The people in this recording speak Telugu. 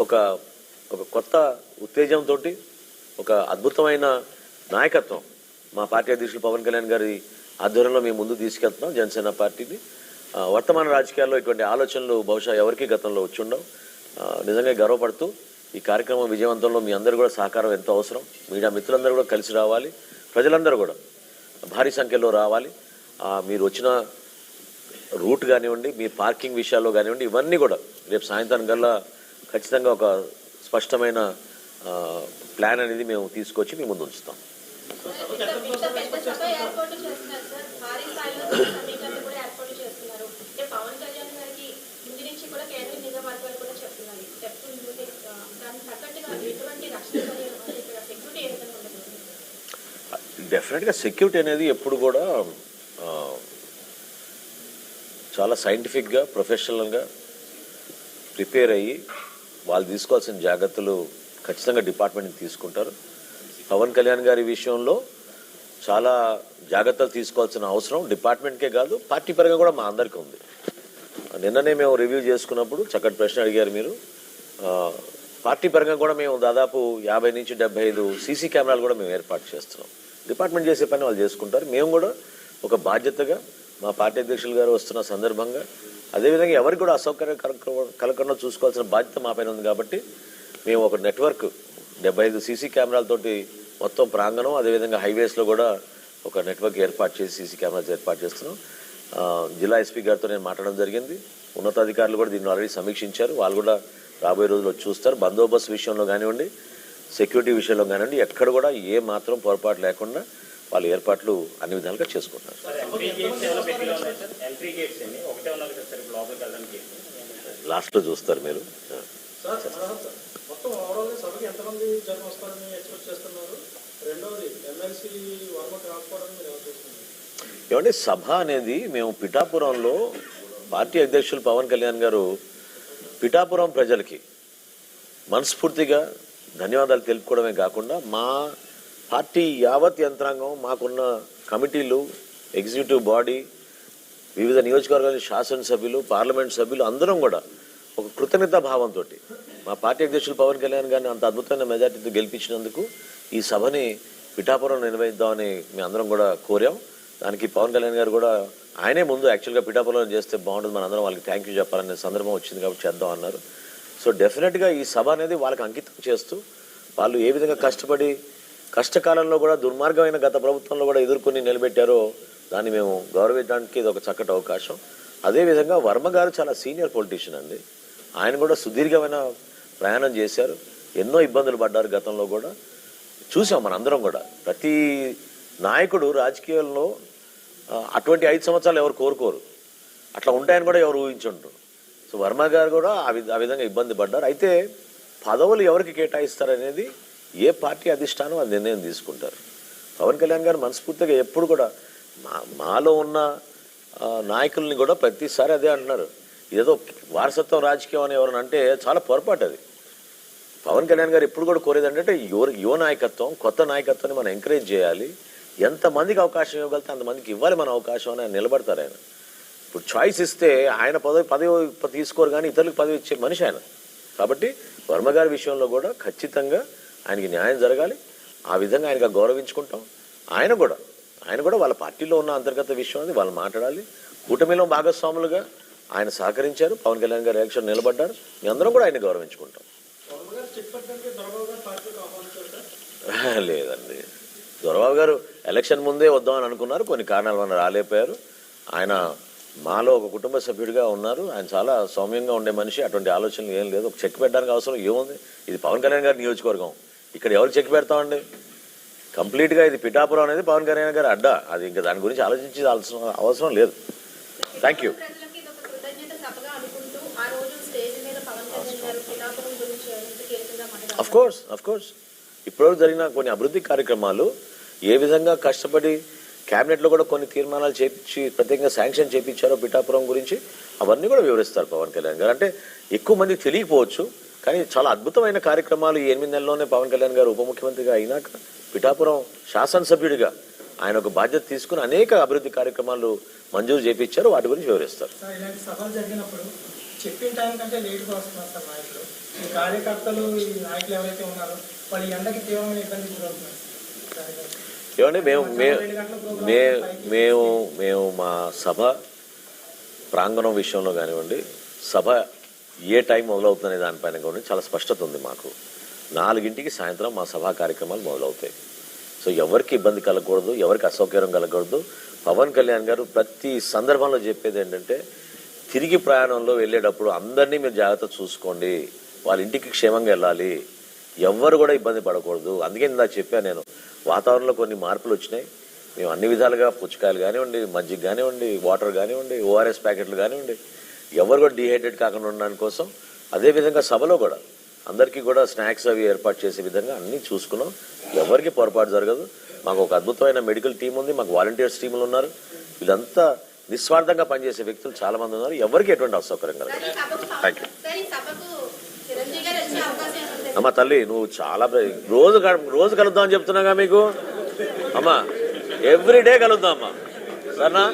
ఒక ఒక కొత్త ఉత్తేజంతో ఒక అద్భుతమైన నాయకత్వం మా పార్టీ అధ్యక్షులు పవన్ కళ్యాణ్ గారి ఆధ్వర్యంలో మేము ముందు తీసుకెళ్తున్నాం జనసేన పార్టీని. వర్తమాన రాజకీయాల్లో ఇటువంటి ఆలోచనలు బహుశా ఎవరికి గతంలో వచ్చి ఉండవు. నిజంగా గర్వపడుతూ ఈ కార్యక్రమం విజయవంతంలో మీ అందరూ కూడా సహకారం ఎంతో అవసరం. మీడియా మిత్రులందరూ కూడా కలిసి రావాలి, ప్రజలందరూ కూడా భారీ సంఖ్యలో రావాలి. మీరు వచ్చిన రూట్ కానివ్వండి, మీ పార్కింగ్ విషయాల్లో కానివ్వండి, ఇవన్నీ కూడా రేపు సాయంత్రం కల్లా ఖచ్చితంగా ఒక స్పష్టమైన ప్లాన్ అనేది మేము తీసుకొచ్చి మీ ముందు ఉంచుతాం. డెఫినెట్గా సెక్యూరిటీ అనేది ఎప్పుడు కూడా చాలా సైంటిఫిక్గా ప్రొఫెషనల్గా ప్రిపేర్ అయ్యి వాళ్ళు తీసుకోవాల్సిన జాగ్రత్తలు ఖచ్చితంగా డిపార్ట్మెంట్కి తీసుకుంటారు. పవన్ కళ్యాణ్ గారి విషయంలో చాలా జాగ్రత్తలు తీసుకోవాల్సిన అవసరం డిపార్ట్మెంట్కే కాదు, పార్టీ పరంగా కూడా మా అందరికీ ఉంది. నిన్ననే మేము రివ్యూ చేసుకున్నప్పుడు చక్కటి ప్రశ్న అడిగారు మీరు. పార్టీ పరంగా కూడా మేము దాదాపు 50 నుంచి 75 సీసీ కెమెరాలు కూడా మేము ఏర్పాటు చేస్తున్నాం. డిపార్ట్మెంట్ చేసే పని వాళ్ళు చేసుకుంటారు. మేము కూడా ఒక బాధ్యతగా మా పార్టీ అధ్యక్షులు గారు వస్తున్న సందర్భంగా అదేవిధంగా ఎవరికి కూడా అసౌకర్యం కలగకుండా చూసుకోవాల్సిన బాధ్యత మా పైన ఉంది. కాబట్టి మేము ఒక నెట్వర్క్ 75 సీసీ కెమెరాలతోటి మొత్తం ప్రాంగణం, అదేవిధంగా హైవేస్లో కూడా ఒక నెట్వర్క్ ఏర్పాటు చేసి సీసీ కెమెరాస్ ఏర్పాటు చేస్తున్నాం. జిల్లా ఎస్పీ గారితో నేను మాట్లాడడం జరిగింది. ఉన్నతాధికారులు కూడా దీన్ని ఆల్రెడీ సమీక్షించారు. వాళ్ళు కూడా రాబోయే రోజుల్లో చూస్తారు. బందోబస్తు విషయంలో కానివ్వండి, సెక్యూరిటీ విషయంలో కానివ్వండి, ఎక్కడ కూడా ఏ మాత్రం పొరపాటు లేకుండా వాళ్ళు ఏర్పాట్లు అన్ని విధాలుగా చేసుకుంటారు. లాస్ట్లో చూస్తారు మీరు. ఏమంటే సభ అనేది మేము పిఠాపురంలో పార్టీ అధ్యక్షులు పవన్ కళ్యాణ్ గారు పిఠాపురం ప్రజలకి మనస్ఫూర్తిగా ధన్యవాదాలు తెలుపుకోవడమే కాకుండా మా పార్టీ యావత్ యంత్రాంగం, మాకున్న కమిటీలు, ఎగ్జిక్యూటివ్ బాడీ, వివిధ నియోజకవర్గాల శాసనసభ్యులు, పార్లమెంట్ సభ్యులు అందరం కూడా ఒక కృతజ్ఞతా భావంతో మా పార్టీ అధ్యక్షులు పవన్ కళ్యాణ్ గారిని అంత అద్భుతమైన మెజార్టీతో గెలిపించినందుకు ఈ సభని పిఠాపురం నిర్వహిద్దామని మేము అందరం కూడా కోరాం. దానికి పవన్ కళ్యాణ్ గారు కూడా ఆయనే ముందు యాక్చువల్గా పిఠాపురం చేస్తే బాగుంటుంది, మన అందరం వాళ్ళకి థ్యాంక్ యూ చెప్పాలనే సందర్భం వచ్చింది కాబట్టి చేద్దాం అన్నారు. సో డెఫినెట్గా ఈ సభ అనేది వాళ్ళకి అంకితం చేస్తూ వాళ్ళు ఏ విధంగా కష్టపడి కష్టకాలంలో కూడా దుర్మార్గమైన గత ప్రభుత్వంలో కూడా ఎదుర్కొని నిలబెట్టారో దాన్ని మేము గౌరవించడానికి ఇది ఒక చక్కటి అవకాశం. అదేవిధంగా వర్మ గారు చాలా సీనియర్ పొలిటీషియన్ అండి. ఆయన కూడా సుదీర్ఘమైన ప్రయాణం చేశారు, ఎన్నో ఇబ్బందులు పడ్డారు. గతంలో కూడా చూసాం మనందరం కూడా. ప్రతి నాయకుడు రాజకీయాల్లో అటువంటి 5 సంవత్సరాలు ఎవరు కోరుకోరు, అట్లా ఉంటాయని కూడా ఎవరు ఊహించుంటారు. సో వర్మ గారు కూడా ఆ విధంగా ఇబ్బంది పడ్డారు. అయితే పదవులు ఎవరికి కేటాయిస్తారనేది ఏ పార్టీ అధిష్టానం అది నిర్ణయం తీసుకుంటారు. పవన్ కళ్యాణ్ గారు మనస్ఫూర్తిగా ఎప్పుడు కూడా మాలో ఉన్న నాయకుల్ని కూడా ప్రతిసారి అదే అంటున్నారు. ఏదో వారసత్వం రాజకీయం అని ఎవరైనా అంటే చాలా పొరపాటు అది. పవన్ కళ్యాణ్ గారు ఎప్పుడు కూడా కోరేది అంటే యువ నాయకత్వం, కొత్త నాయకత్వాన్ని మనం ఎంకరేజ్ చేయాలి. ఎంతమందికి అవకాశం ఇవ్వగలితే అంతమందికి ఇవ్వాలి మన అవకాశం అని ఆయన నిలబడతారు. ఆయన ఇప్పుడు చాయిస్ ఇస్తే ఆయన పదవి తీసుకోరు కానీ ఇతరులకు పదవి ఇచ్చే మనిషి ఆయన. కాబట్టి వర్మ గారి విషయంలో కూడా ఖచ్చితంగా ఆయనకి న్యాయం జరగాలి. ఆ విధంగా ఆయనగా గౌరవించుకుంటాం. ఆయన కూడా వాళ్ళ పార్టీలో ఉన్న అంతర్గత విషయం అది వాళ్ళు మాట్లాడాలి. కూటమిలో భాగస్వాములుగా ఆయన సహకరించారు. పవన్ కళ్యాణ్ గారు ఎలక్షన్ నిలబడ్డారు. మీ అందరం కూడా ఆయన గౌరవించుకుంటాం. లేదండి, దొరబాబు గారు ఎలక్షన్ ముందే వద్దామని అనుకున్నారు, కొన్ని కారణాల వల్ల రాలేకపోయారు. ఆయన మాలో ఒక కుటుంబ సభ్యుడిగా ఉన్నారు. ఆయన చాలా సౌమ్యంగా ఉండే మనిషి. అటువంటి ఆలోచనలు ఏం లేదు. ఒక చెక్ పెట్టడానికి అవసరం ఏముంది? ఇది పవన్ కళ్యాణ్ గారి నియోజకవర్గం, ఇక్కడ ఎవరు చెక్ పెడతామండి? కంప్లీట్గా ఇది పిఠాపురం అనేది పవన్ కళ్యాణ్ గారి అడ్డా. అది ఇంకా దాని గురించి ఆలోచించి అవసరం లేదు. Thank you. అఫ్ కోర్స్ ఇప్పటివరకు జరిగిన కొన్ని అభివృద్ధి కార్యక్రమాలు ఏ విధంగా కష్టపడి క్యాబినెట్లో కూడా కొన్ని తీర్మానాలు చేపించి ప్రత్యేకంగా శాంక్షన్ చేయించారో పిఠాపురం గురించి అవన్నీ కూడా వివరిస్తారు పవన్ కళ్యాణ్ గారు. అంటే ఎక్కువ మందికి తెలియకపోవచ్చు కానీ చాలా అద్భుతమైన కార్యక్రమాలు ఈ 8 నెలల్లోనే పవన్ కళ్యాణ్ గారు ఉప ముఖ్యమంత్రిగా అయినాక పిఠాపురం శాసనసభ్యుడిగా ఆయన ఒక బాధ్యత తీసుకుని అనేక అభివృద్ధి కార్యక్రమాలు మంజూరు చేయించారు. వాటి గురించి వివరిస్తారు. చెప్పిన టైం కంటే లేట్గా వస్తున్నారు సార్ నాయకులు. ఈ కార్యకర్తలు ఈ నాయకులు ఎవరైతే ఉన్నారో వాళ్ళు ఈ ఎండకి తీవ్రమైన ఇబ్బంది గురవుతున్నారు. ఏమండి మేము మా సభ ప్రాంగణం విషయంలో కానివ్వండి, సభ ఏ టైం మొదలవుతుందనే దానిపైన కూడా చాలా స్పష్టత ఉంది మాకు. 4 సాయంత్రం మా సభా కార్యక్రమాలు మొదలవుతాయి. సో ఎవరికి ఇబ్బంది కలగకూడదు, ఎవరికి అసౌకర్యం కలగకూడదు. పవన్ కళ్యాణ్ గారు ప్రతి సందర్భంలో చెప్పేది ఏంటంటే, తిరిగి ప్రయాణంలో వెళ్ళేటప్పుడు అందరినీ మీరు జాగ్రత్త చూసుకోండి, వాళ్ళ ఇంటికి క్షేమంగా వెళ్ళాలి, ఎవ్వరు కూడా ఇబ్బంది పడకూడదు. అందుకే ఇందా చెప్పాను నేను, వాతావరణంలో కొన్ని మార్పులు వచ్చినాయి. మేము అన్ని విధాలుగా పుచ్చకాయలు కానివ్వండి, మజ్జిగ కానివ్వండి, వాటర్ కానివ్వండి, ఓఆర్ఎస్ ప్యాకెట్లు కానివ్వండి, ఎవరు కూడా డీహైడ్రేట్ కాకుండా ఉండడానికి కోసం, అదేవిధంగా సభలో కూడా అందరికీ కూడా స్నాక్స్ అవి ఏర్పాటు చేసే విధంగా అన్నీ చూసుకున్నాం. ఎవరికి పొరపాటు జరగదు. మాకు ఒక అద్భుతమైన మెడికల్ టీం ఉంది, మాకు వాలంటీర్స్ టీములు ఉన్నారు. వీళ్ళంతా నిస్వార్థంగా పనిచేసే వ్యక్తులు చాలా మంది ఉన్నారు. ఎవరికి ఎటువంటి అసౌకర్యం కలగదు. థ్యాంక్ యూ అమ్మ తల్లి, నువ్వు చాలా రోజు కలుద్దామని చెప్తున్నాగా మీకు. అమ్మా ఎవ్రీడే కలుద్దాం అమ్మా, సరేనా?